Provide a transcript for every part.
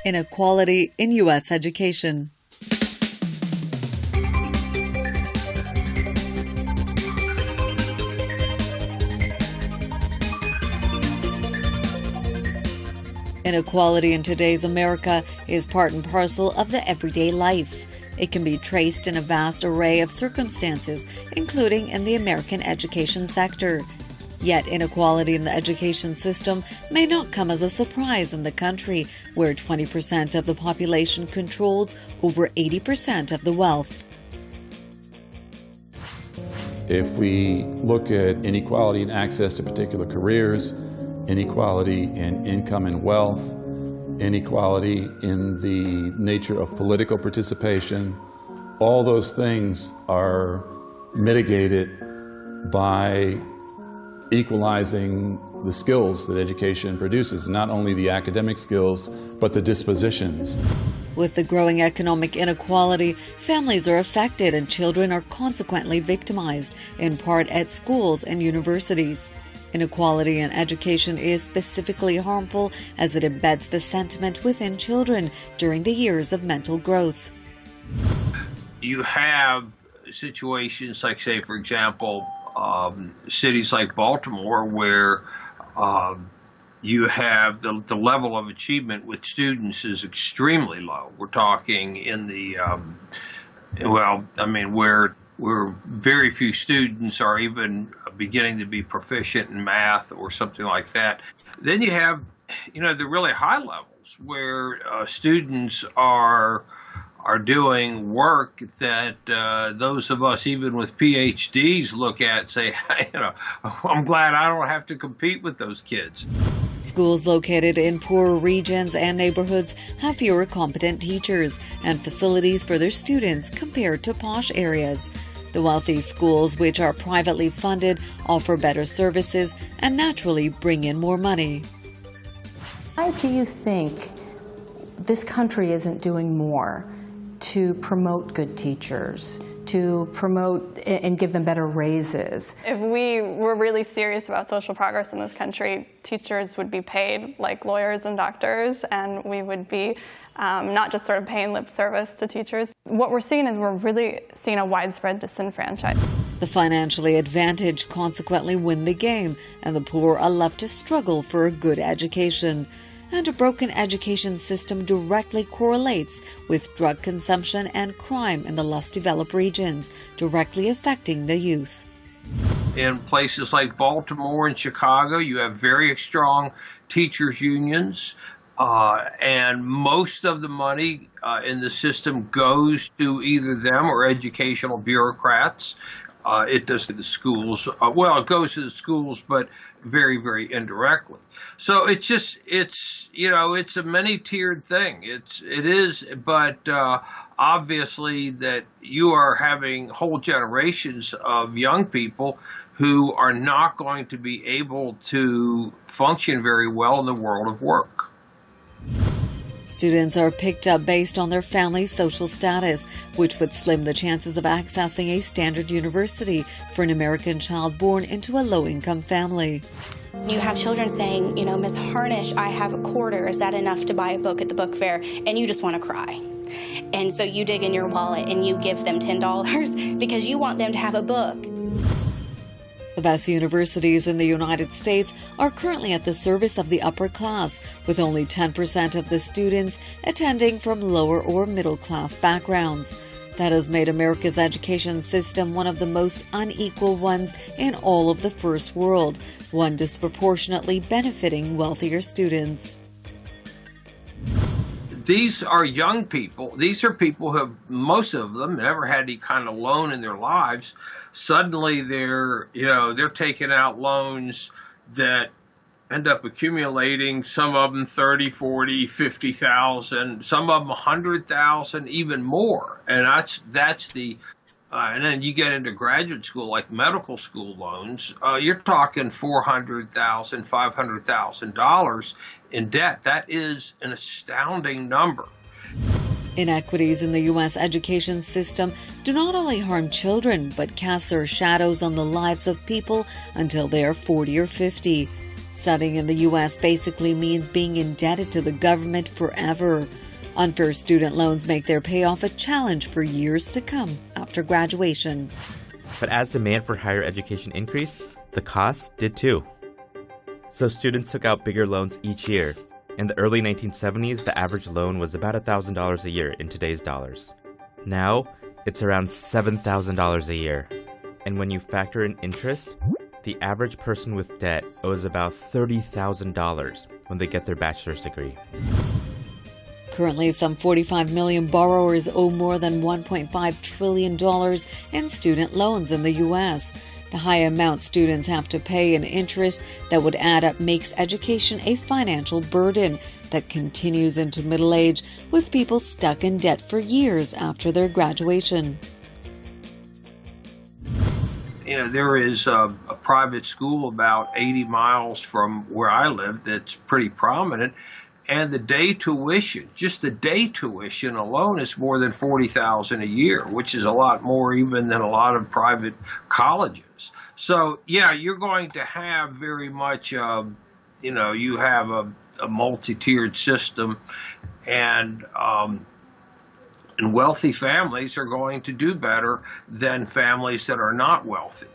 Inequality in U.S. education. Inequality in today's America is part and parcel of the everyday life. It can be traced in a vast array of circumstances, including in the American education sector. Yet inequality in the education system may not come as a surprise in the country, where 20% of the population controls over 80% of the wealth. If we look at inequality in access to particular careers, inequality in income and wealth, inequality in the nature of political participation, all those things are mitigated by equalizing the skills that education produces, not only the academic skills, but the dispositions. With the growing economic inequality, families are affected and children are consequently victimized, in part at schools and universities. Inequality in education is specifically harmful as it embeds the sentiment within children during the years of mental growth. You have situations like, say, for example, cities like Baltimore, where you have the level of achievement with students is extremely low. We're talking in the, where very few students are even beginning to be proficient in math or something like that. Then you have, the really high levels where students are doing work that those of us, even with PhDs, look at and say, I'm glad I don't have to compete with those kids. Schools located in poorer regions and neighborhoods have fewer competent teachers and facilities for their students compared to posh areas. The wealthy schools, which are privately funded, offer better services and naturally bring in more money. Why do you think this country isn't doing more to promote good teachers, to promote and give them better raises? If we were really serious about social progress in this country, teachers would be paid like lawyers and doctors, and we would be not just sort of paying lip service to teachers. What we're seeing is we're really seeing a widespread disenfranchisement. The financially advantaged consequently win the game, and the poor are left to struggle for a good education. And a broken education system directly correlates with drug consumption and crime in the less developed regions, directly affecting the youth. In places like Baltimore and Chicago, you have very strong teachers' unions, and most of the money in the system goes to either them or educational bureaucrats. It does to the schools. It goes to the schools, but very, very indirectly. So it's a many-tiered thing. But obviously that you are having whole generations of young people who are not going to be able to function very well in the world of work. Students are picked up based on their family's social status, which would slim the chances of accessing a standard university for an American child born into a low-income family. You have children saying, Miss Harnish, I have a quarter. Is that enough to buy a book at the book fair? And you just want to cry. And so you dig in your wallet and you give them $10 because you want them to have a book. The best universities in the United States are currently at the service of the upper class, with only 10% of the students attending from lower or middle-class backgrounds. That has made America's education system one of the most unequal ones in all of the first world, one disproportionately benefiting wealthier students. These are young people. These are people who have, most of them, never had any kind of loan in their lives. Suddenly they're taking out loans that end up accumulating, some of them 30, 40, 50,000, some of them 100,000, even more. And that's the and then you get into graduate school, like medical school loans, you're talking $400,000, $500,000 in debt. That is an astounding number. Inequities in the U.S. education system do not only harm children, but cast their shadows on the lives of people until they are 40 or 50. Studying in the U.S. basically means being indebted to the government forever. Unfair student loans make their payoff a challenge for years to come after graduation. But as demand for higher education increased, the costs did too. So students took out bigger loans each year. In the early 1970s, the average loan was about $1,000 a year in today's dollars. Now, it's around $7,000 a year. And when you factor in interest, the average person with debt owes about $30,000 when they get their bachelor's degree. Currently, some 45 million borrowers owe more than $1.5 trillion in student loans in the U.S. The high amount students have to pay in interest that would add up makes education a financial burden that continues into middle age, with people stuck in debt for years after their graduation. You know, there is a private school about 80 miles from where I live that's pretty prominent. And the day tuition, just the day tuition alone, is more than $40,000 a year, which is a lot more even than a lot of private colleges. So, yeah, you're going to have very much, you have a multi-tiered system, and wealthy families are going to do better than families that are not wealthy.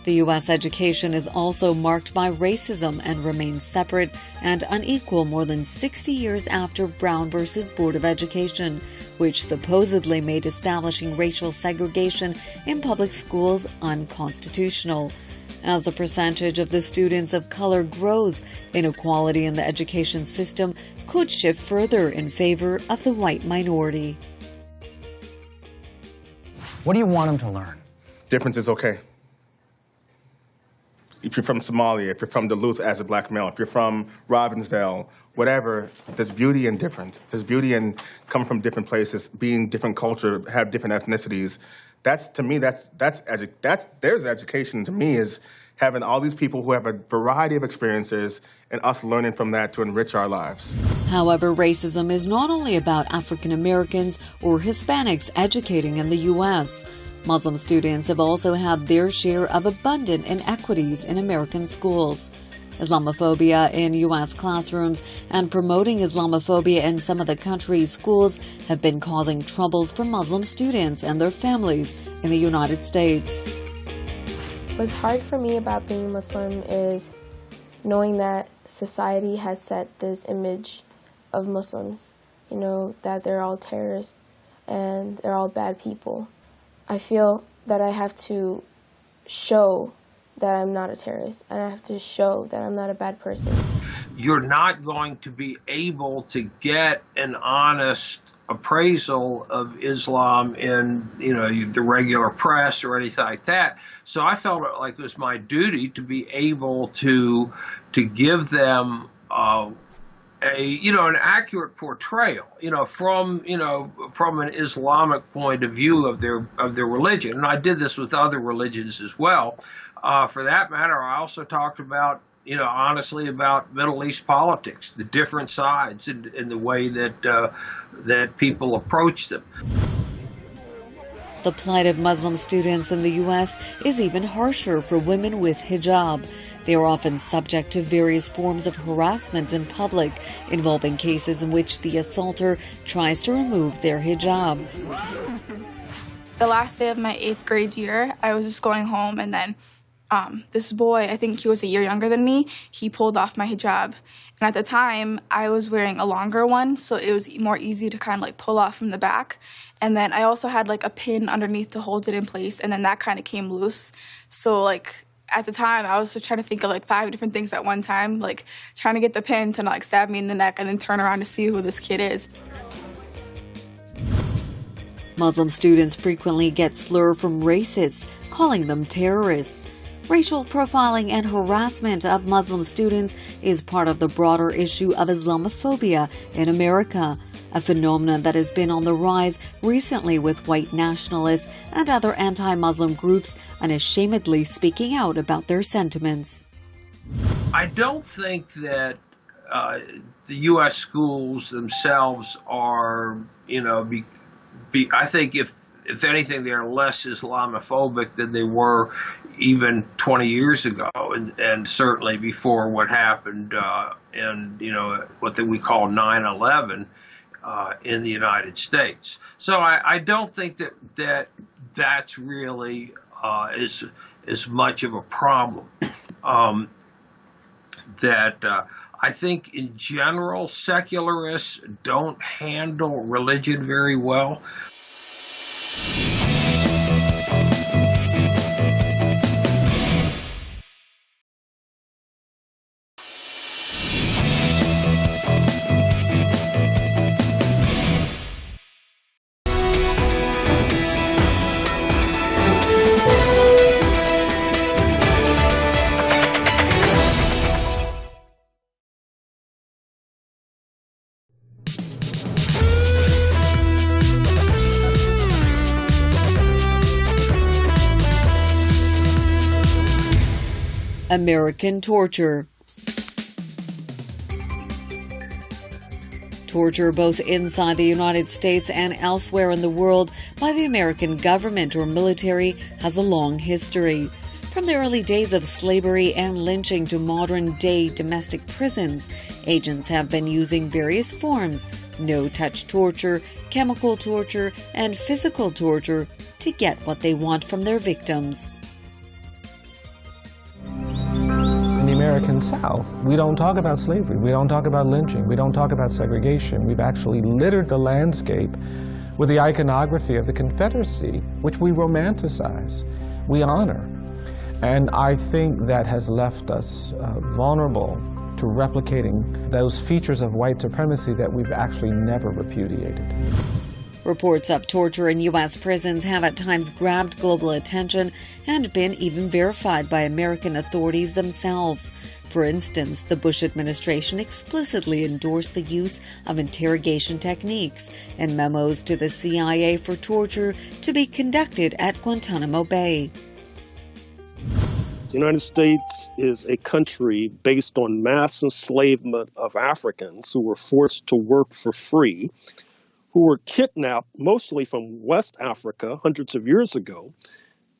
The U.S. education is also marked by racism and remains separate and unequal more than 60 years after Brown versus Board of Education, which supposedly made establishing racial segregation in public schools unconstitutional. As the percentage of the students of color grows, inequality in the education system could shift further in favor of the white minority. What do you want them to learn? Difference is okay. If you're from Somalia, if you're from Duluth as a black male, if you're from Robbinsdale, whatever, there's beauty in difference. There's beauty in coming from different places, being different culture, have different ethnicities. That's to me, there's education to me, is having all these people who have a variety of experiences and us learning from that to enrich our lives. However, racism is not only about African Americans or Hispanics educating in the U.S. Muslim students have also had their share of abundant inequities in American schools. Islamophobia in U.S. classrooms and promoting Islamophobia in some of the country's schools have been causing troubles for Muslim students and their families in the United States. What's hard for me about being Muslim is knowing that society has set this image of Muslims, that they're all terrorists and they're all bad people. I feel that I have to show that I'm not a terrorist, and I have to show that I'm not a bad person. You're not going to be able to get an honest appraisal of Islam in, the regular press or anything like that. So I felt like it was my duty to be able to give them an accurate portrayal, from an Islamic point of view of their religion. And I did this with other religions as well. For that matter, I also talked about, honestly, about Middle East politics, the different sides in the way that people approach them. The plight of Muslim students in the U.S. is even harsher for women with hijab. They are often subject to various forms of harassment in public, involving cases in which the assaulter tries to remove their hijab. The last day of my 8th grade year, I was just going home, and then this boy, I think he was a year younger than me, he pulled off my hijab. And at the time, I was wearing a longer one, so it was more easy to kind of pull off from the back. And then I also had a pin underneath to hold it in place, and then that kind of came loose. So at the time, I was trying to think of 5 different things at one time, trying to get the pin to not stab me in the neck and then turn around to see who this kid is. Muslim students frequently get slurred from racists, calling them terrorists. Racial profiling and harassment of Muslim students is part of the broader issue of Islamophobia in America, a phenomenon that has been on the rise recently with white nationalists and other anti-Muslim groups unashamedly speaking out about their sentiments. I don't think that the U.S. schools themselves are, I think if if anything, they're less Islamophobic than they were even 20 years ago, and certainly before what happened in what we call 9/11 in the United States. So I don't think that's really is much of a problem. I think in general, secularists don't handle religion very well. American torture. Torture both inside the United States and elsewhere in the world by the American government or military has a long history. From the early days of slavery and lynching to modern-day domestic prisons, agents have been using various forms, no-touch torture, chemical torture, and physical torture to get what they want from their victims. In the American South, we don't talk about slavery, we don't talk about lynching, we don't talk about segregation. We've actually littered the landscape with the iconography of the Confederacy, which we romanticize, we honor. And I think that has left us vulnerable to replicating those features of white supremacy that we've actually never repudiated. Reports of torture in U.S. prisons have at times grabbed global attention and been even verified by American authorities themselves. For instance, the Bush administration explicitly endorsed the use of interrogation techniques and memos to the CIA for torture to be conducted at Guantanamo Bay. The United States is a country based on mass enslavement of Africans who were forced to work for free, who were kidnapped mostly from West Africa hundreds of years ago,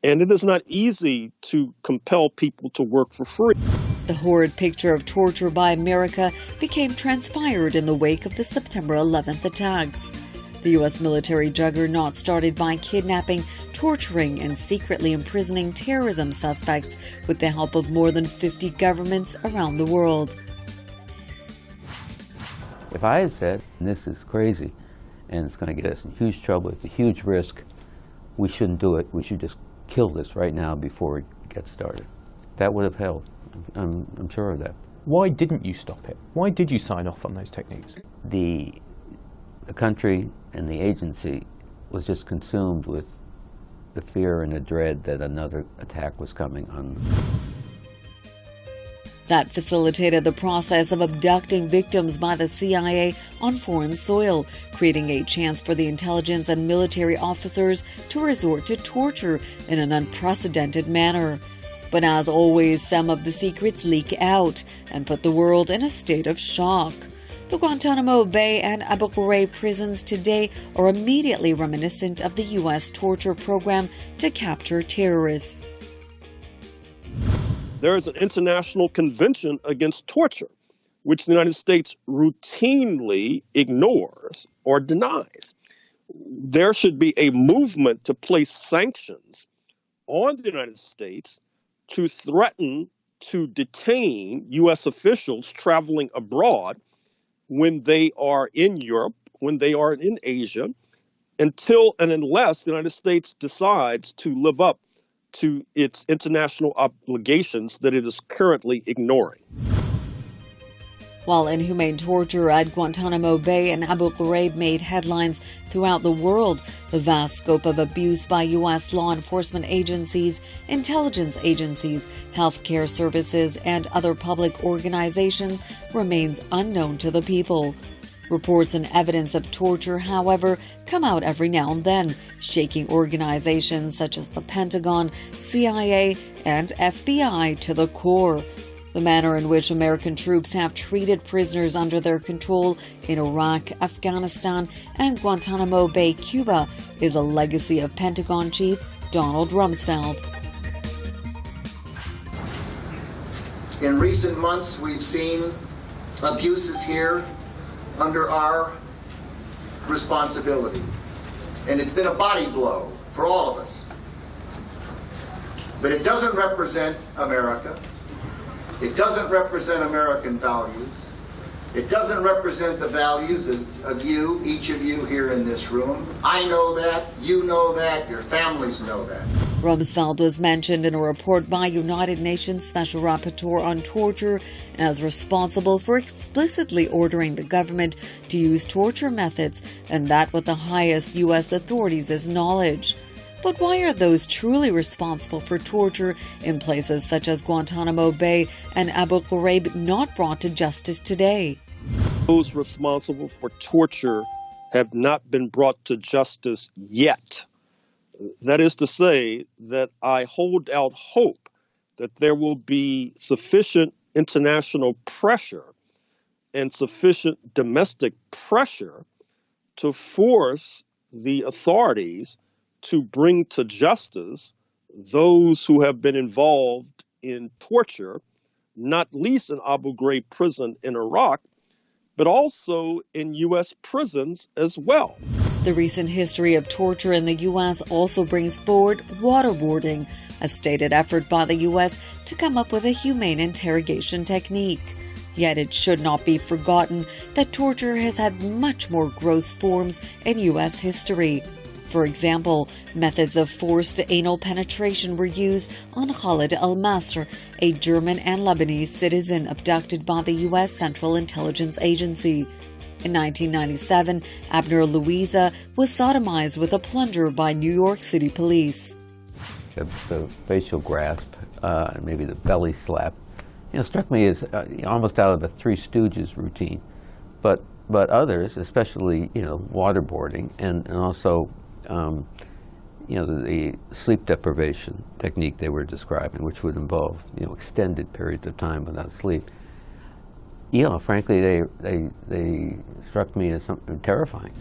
and it is not easy to compel people to work for free. The horrid picture of torture by America became transpired in the wake of the September 11th attacks. The U.S. military juggernaut started by kidnapping, torturing, and secretly imprisoning terrorism suspects with the help of more than 50 governments around the world. If I had said, this is crazy, and it's going to get us in huge trouble, it's a huge risk, we shouldn't do it, we should just kill this right now before it gets started, that would have held. I'm sure of that. Why didn't you stop it? Why did you sign off on those techniques? The country and the agency was just consumed with the fear and the dread that another attack was coming on them. That facilitated the process of abducting victims by the CIA on foreign soil, creating a chance for the intelligence and military officers to resort to torture in an unprecedented manner. But as always, some of the secrets leak out and put the world in a state of shock. The Guantanamo Bay and Abu Ghraib prisons today are immediately reminiscent of the U.S. torture program to capture terrorists. There is an international convention against torture, which the United States routinely ignores or denies. There should be a movement to place sanctions on the United States to threaten to detain U.S. officials traveling abroad when they are in Europe, when they are in Asia, until and unless the United States decides to live up to its international obligations that it is currently ignoring. While inhumane torture at Guantanamo Bay and Abu Ghraib made headlines throughout the world, the vast scope of abuse by U.S. law enforcement agencies, intelligence agencies, healthcare services, and other public organizations remains unknown to the people. Reports and evidence of torture, however, come out every now and then, shaking organizations such as the Pentagon, CIA, and FBI to the core. The manner in which American troops have treated prisoners under their control in Iraq, Afghanistan, and Guantanamo Bay, Cuba, is a legacy of Pentagon Chief Donald Rumsfeld. In recent months, we've seen abuses here under our responsibility, and it's been a body blow for all of us. But it doesn't represent America. It doesn't represent American values. It doesn't represent the values of you, each of you here in this room. I know that, you know that, your families know that. Rumsfeld was mentioned in a report by United Nations Special Rapporteur on Torture as responsible for explicitly ordering the government to use torture methods, and that with the highest U.S. authorities' knowledge. But why are those truly responsible for torture in places such as Guantanamo Bay and Abu Ghraib not brought to justice today? Those responsible for torture have not been brought to justice yet. That is to say that I hold out hope that there will be sufficient international pressure and sufficient domestic pressure to force the authorities to bring to justice those who have been involved in torture, not least in Abu Ghraib prison in Iraq, but also in U.S. prisons as well. The recent history of torture in the U.S. also brings forward waterboarding, a stated effort by the U.S. to come up with a humane interrogation technique. Yet it should not be forgotten that torture has had much more gross forms in U.S. history. For example, methods of forced anal penetration were used on Khalid al-Masr, a German and Lebanese citizen abducted by the U.S. Central Intelligence Agency. In 1997, Abner Louisa was sodomized with a plunger by New York City police. The facial grasp, maybe the belly slap, struck me as almost out of a Three Stooges routine. But others, especially waterboarding and also the sleep deprivation technique they were describing, which would involve extended periods of time without sleep. Frankly, they struck me as something terrifying.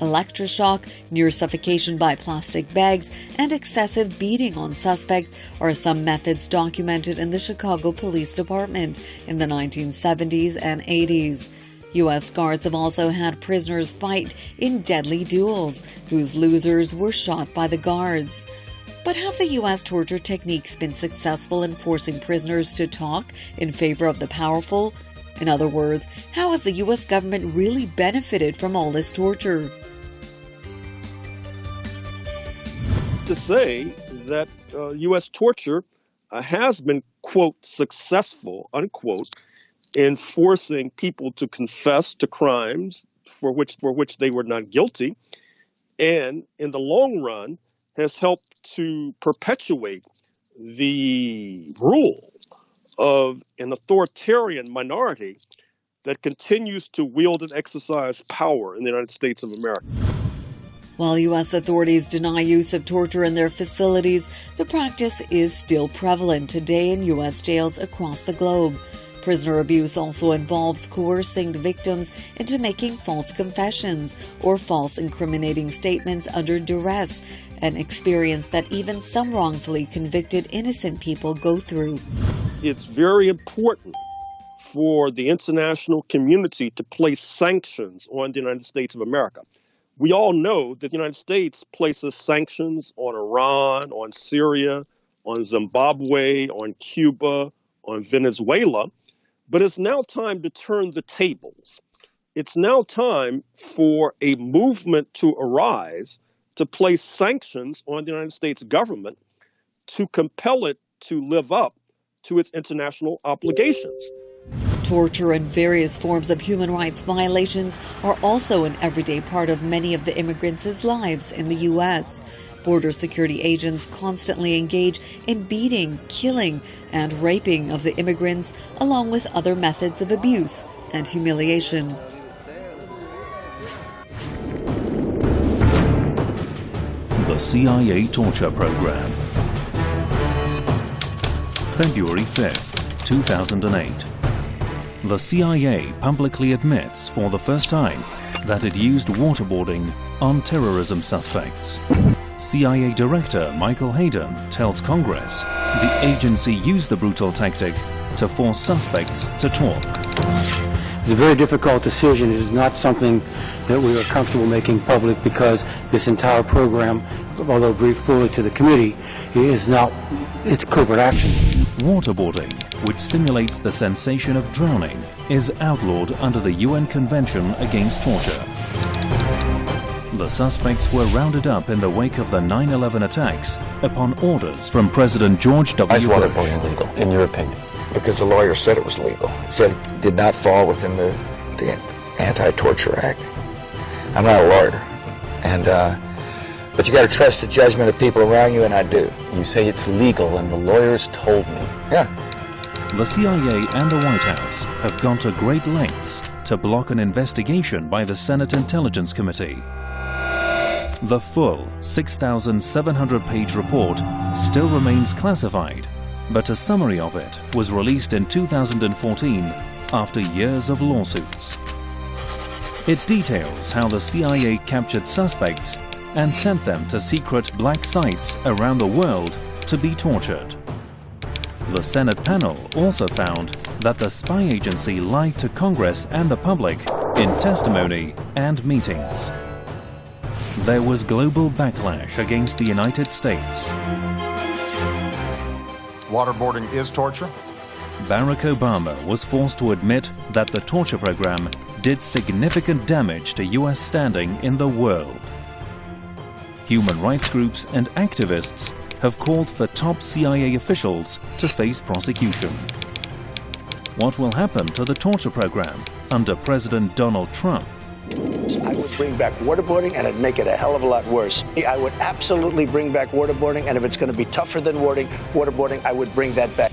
Electroshock, near suffocation by plastic bags, and excessive beating on suspects are some methods documented in the Chicago Police Department in the 1970s and 80s. U.S. guards have also had prisoners fight in deadly duels, whose losers were shot by the guards. But have the U.S. torture techniques been successful in forcing prisoners to talk in favor of the powerful? In other words, how has the U.S. government really benefited from all this torture? To say that U.S. torture has been, quote, successful, unquote, in forcing people to confess to crimes for which they were not guilty, and in the long run has helped to perpetuate the rule of an authoritarian minority that continues to wield and exercise power in the United States of America. While U.S. authorities deny use of torture in their facilities, the practice is still prevalent today in U.S. jails across the globe. Prisoner abuse also involves coercing the victims into making false confessions or false incriminating statements under duress, an experience that even some wrongfully convicted innocent people go through. It's very important for the international community to place sanctions on the United States of America. We all know that the United States places sanctions on Iran, on Syria, on Zimbabwe, on Cuba, on Venezuela. But it's now time to turn the tables. It's now time for a movement to arise to place sanctions on the United States government to compel it to live up to its international obligations. Torture and various forms of human rights violations are also an everyday part of many of the immigrants' lives in the U.S. Border security agents constantly engage in beating, killing, and raping of the immigrants, along with other methods of abuse and humiliation. The CIA torture program. February 5, 2008. The CIA publicly admits for the first time that it used waterboarding on terrorism suspects. CIA Director Michael Hayden tells Congress the agency used the brutal tactic to force suspects to talk. It's a very difficult decision. It is not something that we are comfortable making public because this entire program, although briefed fully to the committee, it's covert action. Waterboarding, which simulates the sensation of drowning, is outlawed under the UN Convention Against Torture. The suspects were rounded up in the wake of the 9/11 attacks upon orders from President George W. Bush. Why is waterboarding legal, in your opinion? Because the lawyer said it was legal. It said it did not fall within the Anti-Torture Act. I'm not a lawyer, but you got to trust the judgment of people around you, and I do. You say it's legal, and the lawyers told me. Yeah. The CIA and the White House have gone to great lengths to block an investigation by the Senate Intelligence Committee. The full 6,700-page report still remains classified, but a summary of it was released in 2014 after years of lawsuits. It details how the CIA captured suspects and sent them to secret black sites around the world to be tortured. The Senate panel also found that the spy agency lied to Congress and the public in testimony and meetings. There was global backlash against the United States. Waterboarding is torture? Barack Obama was forced to admit that the torture program did significant damage to U.S. standing in the world. Human rights groups and activists have called for top CIA officials to face prosecution. What will happen to the torture program under President Donald Trump? I would bring back waterboarding, and it'd make it a hell of a lot worse. I would absolutely bring back waterboarding, and if it's going to be tougher than waterboarding, I would bring that back.